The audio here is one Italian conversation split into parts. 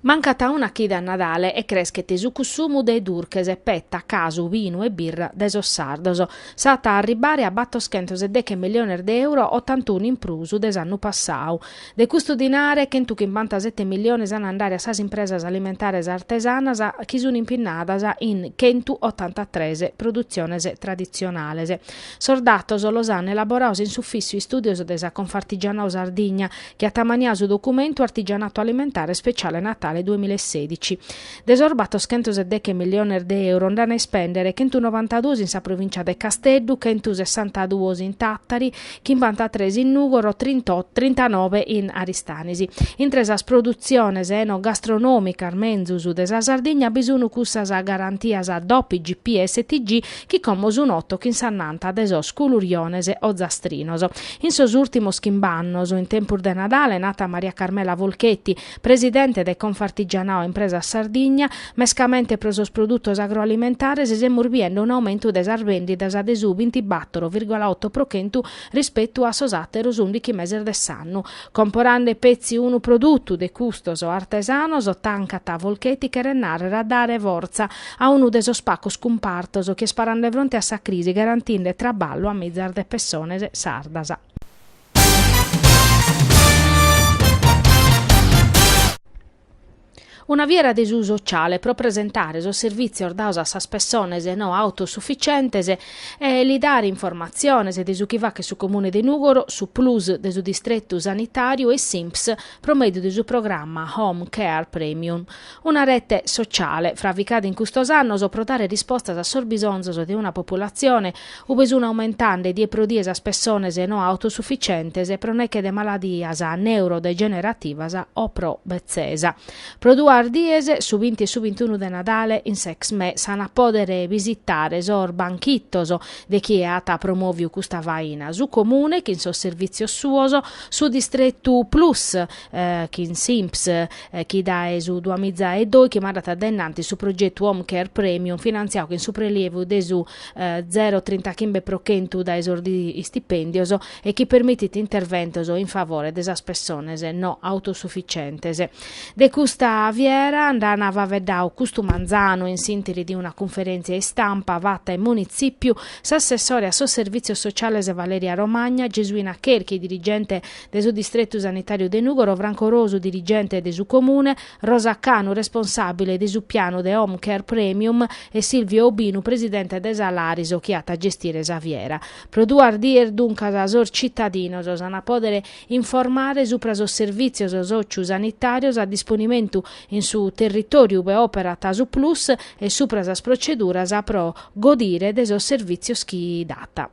Mancata una chida a Nadale e creschete su consumo dei durchese, petta, casu, vino e birra deso sardoso. Sata arribare a batto schentos e deche milioni di euro 81 in prusu des'anno passau. De custo dinare che in 57 milioni san andare a sas impresas alimentares artesanas chi sono impinnadas in 183 produziones tradizionales. Sordatos los han elaboraus in suffisso studios desa Confartigianao Sardigna che a tamaniasu documento artigianato alimentare speciale Natale 2016. Desorbato 110 milioni di euro andranno a spendere 192 in sa provincia de Casteddu, 162 in Tattari, 53 in Nugoro, 39 in Aristanisi. In tresas produziones enogastronomica armenzusu de sa Sardegna bisogno cussas garantias a doppi GP e STG chi como un 8 che insannanta desos culuriones o zastrinoso. In sos ultimos chimbannos in tempur de Nadale nata Maria Carmela Volchetti, presidente de Confartigianao Impresa Sardigna, mescamente prosos produttos agroalimentares e murbiendo un aumento des arvendidas ad esu 24,8% rispetto a sosateros 11 mesi dell'anno. Comporande pezzi unu produtto de custos o artesanos o tancata Volchetti che rennare a dare forza a uno deso spacco scompartos che sparande fronte a sa crisi garantinde traballo a mizzar de persone sardas. Una viera de uso sociale pro presentare so servizi ordaus a sas persones no autosufficientes e li dare informaziones de su chi va che su comune de Nugoro, su plus de su distretto sanitario e SIMPS promedio de su programma Home Care Premium. Una rete sociale fravicada in custos annos pro dare rispostas a sorbisonzos de una popolazione ubesuna aumentande die pro dies as persones no autosufficientes e pro neche de maladias neurodegenerativas o pro bezzesa. Diese su 20 e su 21 de Nadale in Sexme sana podere visitare sor banchittoso de chi è ata promoviu custa vaina su comune che in so servizio suoso su distretto plus che in Simps chi da su 2002 che mandata dennanti su progetto Home Care Premium finanziato in su prelievo de su 0,35% da esordi stipendioso e chi permettete interventoso in favore de esas persones no autosufficientes. De custa andana a vedau custu manzano in sintiri di una conferenza e stampa vatta in municipio s'assessore a so servizio sociale Valeria Romagna, Gesuina Cherchi, dirigente del suo distretto sanitario de Nugoro, Vrancoroso, dirigente del suo comune, Rosa Canu, responsabile del suo piano de Home Care Premium e Silvio Obinu, presidente de Salariso, che ha a gestire Saviera. Produar dir dunque a sor cittadino sana podere informare su praso servizio sociu sanitarios a disponimento in su territorio be opera Tasu Plus e su prasas proceduras a pro godire de so servizio chi data.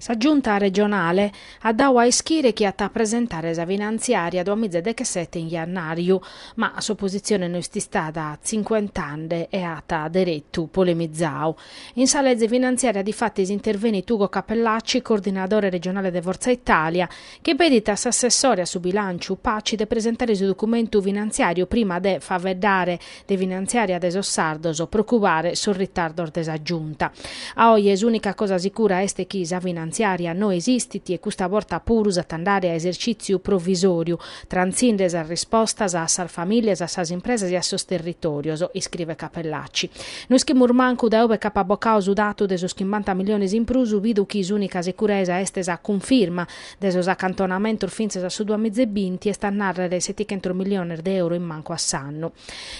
Sa giunta regionale ha dato a ischire chi ha presentare sa finanziaria 2017 in jannaio, ma a sua posizione non è stata 50 anni e ha diretto polemizzau. In sa legge finanziaria di fatti interveni Ugo Capellacci, coordinatore regionale de Forza Italia, che pedita s'assessoria su bilancio Paci de presentare su documento finanziario prima de fa vedere de finanziaria de Sossardoso preoccupare sul ritardo desa giunta. A oggi è l'unica cosa sicura este chi sa finanziaria no esistiti e questa volta purus a andare a esercizio provvisorio, transindes a rispostas a sal famiglie, a sas impresas e a sos territorios, iscrive Capellacci. Noi schimur manco da ove capabocao dato de sos 50 milioni in prusu vidu chi unica sicurezza estesa conferma de sos accantonamento finzes a su 2020 e sta a narrare 700 milioni di euro in manco a sanno.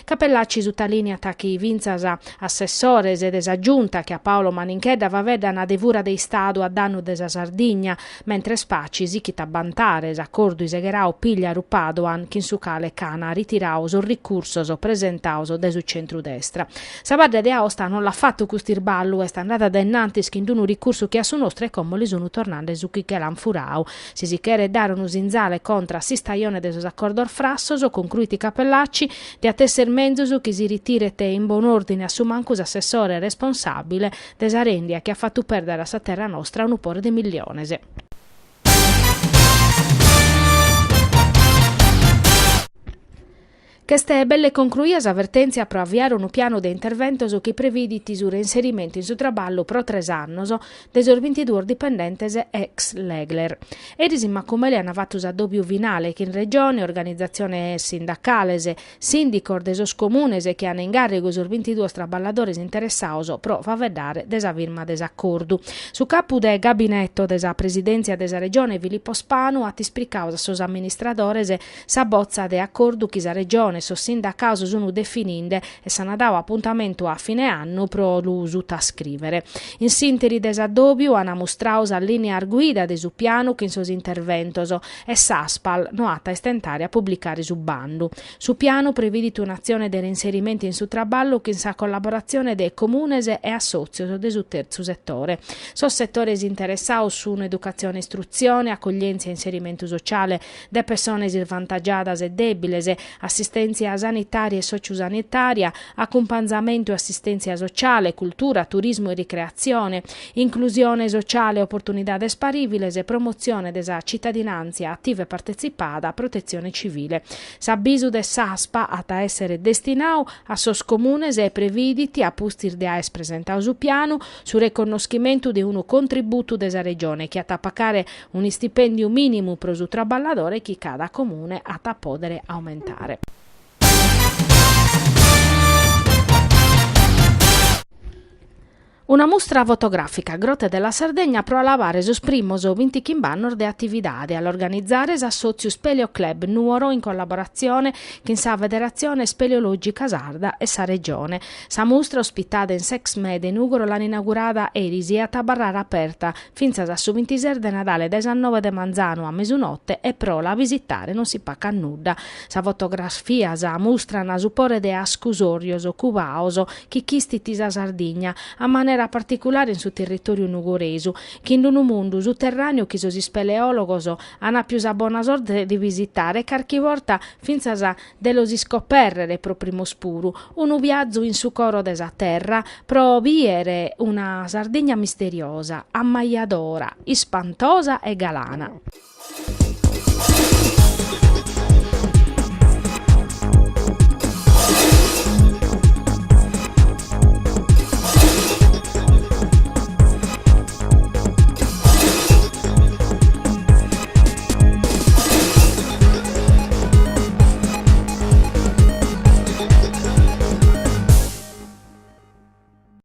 Capellacci su talinea tacchi vinzas assessores ed esaggiunta che a Paolo Maninchedda va veda una devura dei Stato a danno desa Sardigna, mentre Spacisi chi tabbantare accordo isegherao piglia rupadoan chi in su cale cana ritirauso ricursoso presentauso desu centrodestra. Sabarda de Aosta non l'ha fatto custir ballo e sta andata da innanti schindunu ricurso che a su nostre come li sono tornando su chi che l'han furau. Si chiede dare un usinzale contra si staione deso accordo arfrassoso concluiti Capellacci di attesser menzoso che si ritirete in buon ordine a su mancus assessore responsabile desa rendia che ha fatto perdere a sa terra nostra un upore di milionese. Queste belle concluias avvertenzia pro avviare un piano di intervento su chi previditi su reinserimento in su traballo pro 3 annos desor 22 dipendentes ex Legler. Eris in Macumele hanno fatto a doppio vinale che in regione, organizzazione sindacale, sindicor desos comunes che hanno in garrigo sur 22 traballadores interessados pro favedare desa firma desaccordo. Su capo del gabinetto desa presidenza desa regione Filippo Spanu ha ispricaus a sos amministradores sa bozza de accordo chi sa regione sos sindacaus sono defininde e s'hanno dato appuntamento a fine anno pro l'uso a scrivere. In sintesi desadobbio hanno mostrato a linea guida de su piano che in sos interventos e Saspal no ha estentare a pubblicare su bando. Su piano previdito un'azione di reinserimento in su traballo che in sa collaborazione de comunes e assozios de su terzo settore. Sos settores interessati su un'educazione e istruzione, accoglienza e inserimento sociale de persone svantaggiadas e debiles, assistenza sanitaria e sociosanitaria, accompagnamento e assistenza sociale, cultura, turismo e ricreazione, inclusione sociale e opportunità spariviles e promozione della cittadinanza attiva e partecipata a protezione civile. S'avviso de SASPA a essere destinato a sos comunes e previditi a pustir de AES presentau su piano su riconoscimento di un contributo desa regione che a pagare un stipendio minimo pro su traballadore che cada comune a podere aumentare. Una mostra fotografica Grotte della Sardegna pro alabare sos primos 20 chimbannor de attividade all'organizzare s'assozio Speleo Club Nuoro in collaborazione con sa Federazione Speleologica Sarda e sa Regione. Sa mostra ospitata in Sex Med in Ugoro l'hanno inaugurata erisi e a tabarrara aperta finza da su 26 de Natale 19 de Manzano a mesunotte e pro la visitare non si pacca nuda. Sa fotografia sa mostra na supore de ascusorios cubaoso chi chistiti sa Sardigna a maniera particolare in su territorio nugoresu, che in un mondo sotterraneo che sosi speleologos hanno più sa buona sorte di visitare carchi volta finza sa dello si scoperre pro primo spuru, un viaggio in su coro desa terra pro viere una Sardegna misteriosa, ammaiadora, ispantosa e galana.